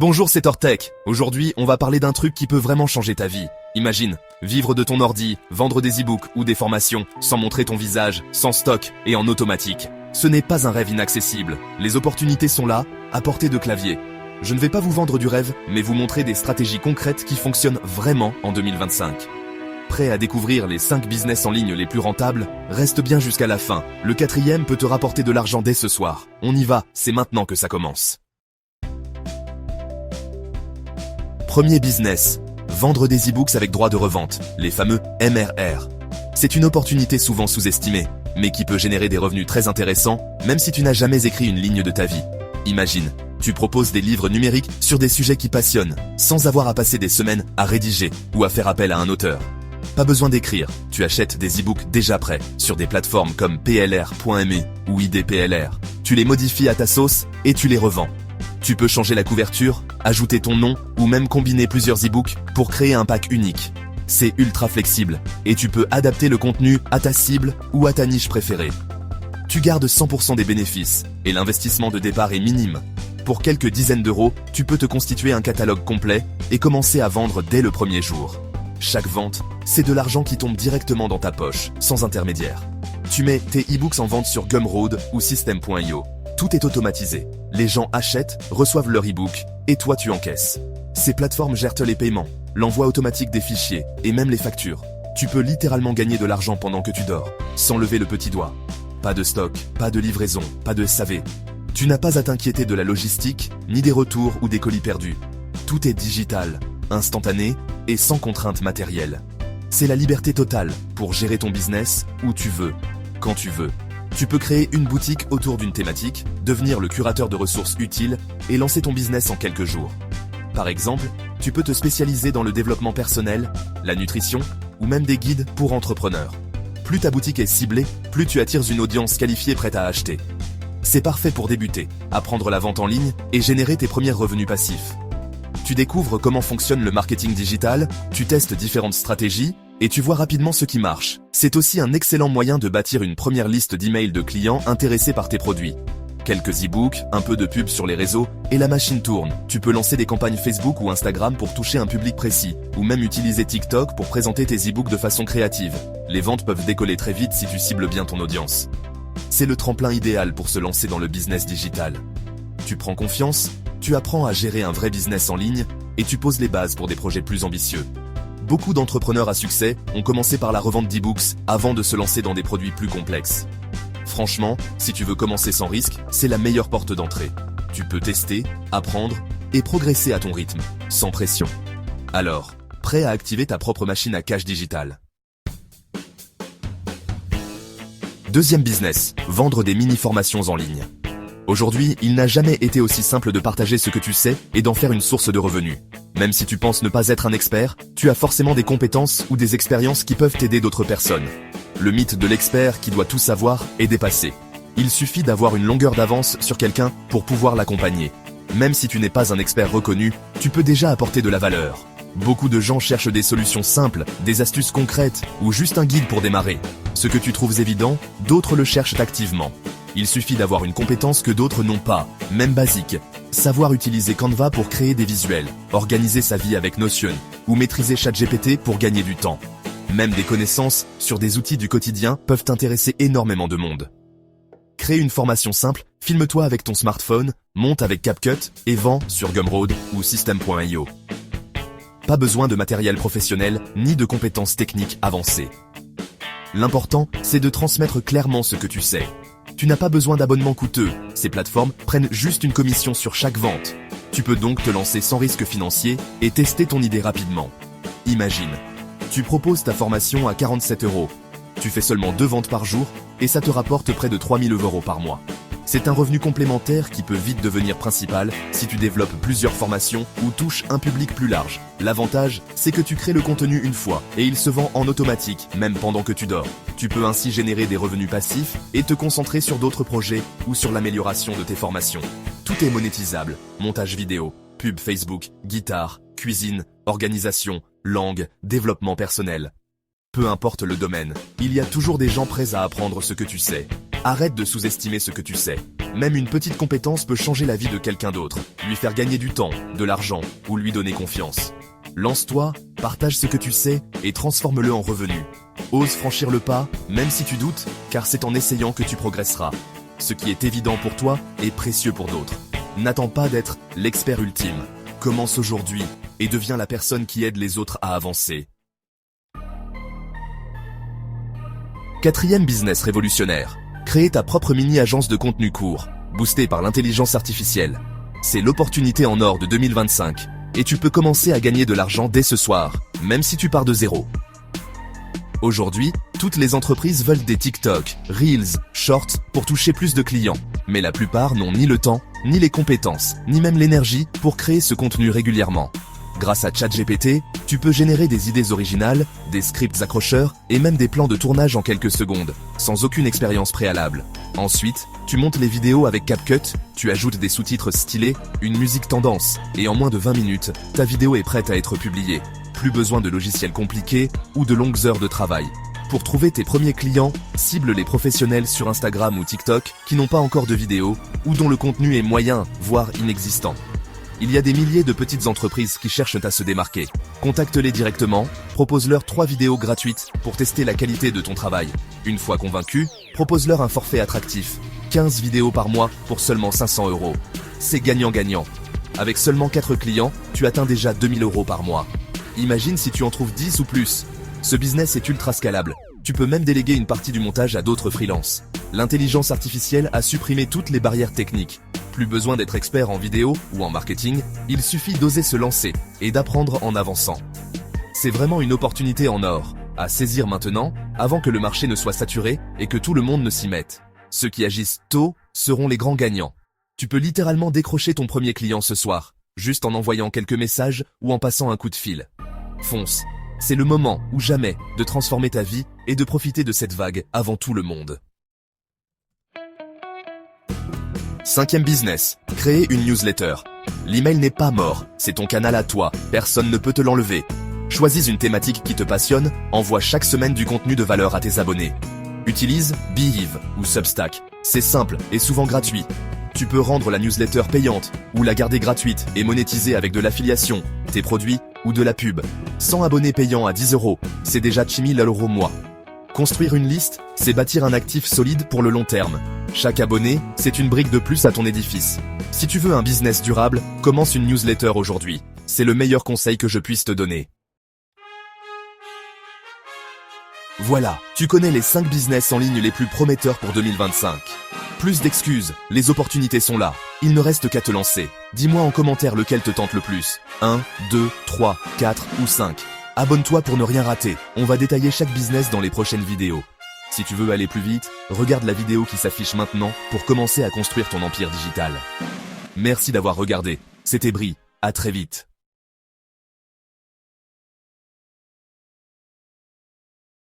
Bonjour, c'est Tortech. Aujourd'hui, on va parler d'un truc qui peut vraiment changer ta vie. Imagine, vivre de ton ordi, vendre des e-books ou des formations, sans montrer ton visage, sans stock et en automatique. Ce n'est pas un rêve inaccessible. Les opportunités sont là, à portée de clavier. Je ne vais pas vous vendre du rêve, mais vous montrer des stratégies concrètes qui fonctionnent vraiment en 2025. Prêt à découvrir les 5 business en ligne les plus rentables? Reste bien jusqu'à la fin. Le 4e peut te rapporter de l'argent dès ce soir. On y va, c'est maintenant que ça commence. Premier business, vendre des e-books avec droit de revente, les fameux MRR. C'est une opportunité souvent sous-estimée, mais qui peut générer des revenus très intéressants, même si tu n'as jamais écrit une ligne de ta vie. Imagine, tu proposes des livres numériques sur des sujets qui passionnent, sans avoir à passer des semaines à rédiger ou à faire appel à un auteur. Pas besoin d'écrire, tu achètes des e-books déjà prêts, sur des plateformes comme plr.me ou IDPLR. Tu les modifies à ta sauce et tu les revends. Tu peux changer la couverture, ajouter ton nom ou même combiner plusieurs e-books pour créer un pack unique. C'est ultra flexible et tu peux adapter le contenu à ta cible ou à ta niche préférée. Tu gardes 100% des bénéfices et l'investissement de départ est minime. Pour quelques dizaines d'euros, tu peux te constituer un catalogue complet et commencer à vendre dès le premier jour. Chaque vente, c'est de l'argent qui tombe directement dans ta poche, sans intermédiaire. Tu mets tes e-books en vente sur Gumroad ou System.io. Tout est automatisé. Les gens achètent, reçoivent leur e-book, et toi tu encaisses. Ces plateformes gèrent les paiements, l'envoi automatique des fichiers, et même les factures. Tu peux littéralement gagner de l'argent pendant que tu dors, sans lever le petit doigt. Pas de stock, pas de livraison, pas de SAV. Tu n'as pas à t'inquiéter de la logistique, ni des retours ou des colis perdus. Tout est digital, instantané, et sans contrainte matérielle. C'est la liberté totale pour gérer ton business où tu veux, quand tu veux. Tu peux créer une boutique autour d'une thématique, devenir le curateur de ressources utiles et lancer ton business en quelques jours. Par exemple, tu peux te spécialiser dans le développement personnel, la nutrition ou même des guides pour entrepreneurs. Plus ta boutique est ciblée, plus tu attires une audience qualifiée prête à acheter. C'est parfait pour débuter, apprendre la vente en ligne et générer tes premiers revenus passifs. Tu découvres comment fonctionne le marketing digital, tu testes différentes stratégies et tu vois rapidement ce qui marche. C'est aussi un excellent moyen de bâtir une première liste d'emails de clients intéressés par tes produits. Quelques e-books, un peu de pub sur les réseaux, et la machine tourne. Tu peux lancer des campagnes Facebook ou Instagram pour toucher un public précis, ou même utiliser TikTok pour présenter tes e-books de façon créative. Les ventes peuvent décoller très vite si tu cibles bien ton audience. C'est le tremplin idéal pour se lancer dans le business digital. Tu prends confiance, tu apprends à gérer un vrai business en ligne, et tu poses les bases pour des projets plus ambitieux. Beaucoup d'entrepreneurs à succès ont commencé par la revente d'e-books avant de se lancer dans des produits plus complexes. Franchement, si tu veux commencer sans risque, c'est la meilleure porte d'entrée. Tu peux tester, apprendre et progresser à ton rythme, sans pression. Alors, prêt à activer ta propre machine à cash digital. Deuxième business, vendre des mini-formations en ligne. Aujourd'hui, il n'a jamais été aussi simple de partager ce que tu sais et d'en faire une source de revenus. Même si tu penses ne pas être un expert, tu as forcément des compétences ou des expériences qui peuvent t'aider d'autres personnes. Le mythe de l'expert qui doit tout savoir est dépassé. Il suffit d'avoir une longueur d'avance sur quelqu'un pour pouvoir l'accompagner. Même si tu n'es pas un expert reconnu, tu peux déjà apporter de la valeur. Beaucoup de gens cherchent des solutions simples, des astuces concrètes ou juste un guide pour démarrer. Ce que tu trouves évident, d'autres le cherchent activement. Il suffit d'avoir une compétence que d'autres n'ont pas, même basique. Savoir utiliser Canva pour créer des visuels, organiser sa vie avec Notion, ou maîtriser ChatGPT pour gagner du temps. Même des connaissances sur des outils du quotidien peuvent intéresser énormément de monde. Crée une formation simple, filme-toi avec ton smartphone, monte avec CapCut et vends sur Gumroad ou System.io. Pas besoin de matériel professionnel ni de compétences techniques avancées. L'important, c'est de transmettre clairement ce que tu sais. Tu n'as pas besoin d'abonnements coûteux, ces plateformes prennent juste une commission sur chaque vente. Tu peux donc te lancer sans risque financier et tester ton idée rapidement. Imagine, tu proposes ta formation à 47 €. Tu fais seulement 2 ventes par jour et ça te rapporte près de 3000 € par mois. C'est un revenu complémentaire qui peut vite devenir principal si tu développes plusieurs formations ou touches un public plus large. L'avantage, c'est que tu crées le contenu une fois et il se vend en automatique, même pendant que tu dors. Tu peux ainsi générer des revenus passifs et te concentrer sur d'autres projets ou sur l'amélioration de tes formations. Tout est monétisable, montage vidéo, pub Facebook, guitare, cuisine, organisation, langue, développement personnel. Peu importe le domaine, il y a toujours des gens prêts à apprendre ce que tu sais. Arrête de sous-estimer ce que tu sais. Même une petite compétence peut changer la vie de quelqu'un d'autre, lui faire gagner du temps, de l'argent ou lui donner confiance. Lance-toi, partage ce que tu sais et transforme-le en revenu. Ose franchir le pas, même si tu doutes, car c'est en essayant que tu progresseras. Ce qui est évident pour toi est précieux pour d'autres. N'attends pas d'être l'expert ultime. Commence aujourd'hui et deviens la personne qui aide les autres à avancer. Quatrième business révolutionnaire. Créer ta propre mini-agence de contenu court, boostée par l'intelligence artificielle. C'est l'opportunité en or de 2025. Et tu peux commencer à gagner de l'argent dès ce soir, même si tu pars de zéro. Aujourd'hui, toutes les entreprises veulent des TikTok, Reels, Shorts pour toucher plus de clients. Mais la plupart n'ont ni le temps, ni les compétences, ni même l'énergie pour créer ce contenu régulièrement. Grâce à ChatGPT, tu peux générer des idées originales, des scripts accrocheurs et même des plans de tournage en quelques secondes, sans aucune expérience préalable. Ensuite, tu montes les vidéos avec CapCut, tu ajoutes des sous-titres stylés, une musique tendance, et en moins de 20 minutes, ta vidéo est prête à être publiée. Plus besoin de logiciels compliqués ou de longues heures de travail. Pour trouver tes premiers clients, cible les professionnels sur Instagram ou TikTok qui n'ont pas encore de vidéos ou dont le contenu est moyen, voire inexistant. Il y a des milliers de petites entreprises qui cherchent à se démarquer. Contacte-les directement, propose-leur 3 vidéos gratuites pour tester la qualité de ton travail. Une fois convaincus, propose-leur un forfait attractif. 15 vidéos par mois pour seulement 500 €. C'est gagnant-gagnant. Avec seulement 4 clients, tu atteins déjà 2000 € par mois. Imagine si tu en trouves 10 ou plus. Ce business est ultra scalable. Tu peux même déléguer une partie du montage à d'autres freelances. L'intelligence artificielle a supprimé toutes les barrières techniques. Plus besoin d'être expert en vidéo ou en marketing, il suffit d'oser se lancer et d'apprendre en avançant. C'est vraiment une opportunité en or, à saisir maintenant, avant que le marché ne soit saturé et que tout le monde ne s'y mette. Ceux qui agissent tôt seront les grands gagnants. Tu peux littéralement décrocher ton premier client ce soir, juste en envoyant quelques messages ou en passant un coup de fil. Fonce, c'est le moment ou jamais de transformer ta vie et de profiter de cette vague avant tout le monde. Cinquième business, créer une newsletter. L'email n'est pas mort, c'est ton canal à toi, personne ne peut te l'enlever. Choisis une thématique qui te passionne, envoie chaque semaine du contenu de valeur à tes abonnés. Utilise Beehive ou Substack, c'est simple et souvent gratuit. Tu peux rendre la newsletter payante ou la garder gratuite et monétiser avec de l'affiliation, tes produits ou de la pub. 100 abonnés payants à 10 €, c'est déjà 10 000 € mois. Construire une liste, c'est bâtir un actif solide pour le long terme. Chaque abonné, c'est une brique de plus à ton édifice. Si tu veux un business durable, commence une newsletter aujourd'hui. C'est le meilleur conseil que je puisse te donner. Voilà, tu connais les 5 business en ligne les plus prometteurs pour 2025. Plus d'excuses, les opportunités sont là. Il ne reste qu'à te lancer. Dis-moi en commentaire lequel te tente le plus. 1, 2, 3, 4 ou 5. Abonne-toi pour ne rien rater. On va détailler chaque business dans les prochaines vidéos. Si tu veux aller plus vite, regarde la vidéo qui s'affiche maintenant pour commencer à construire ton empire digital. Merci d'avoir regardé. C'était Bri. À très vite.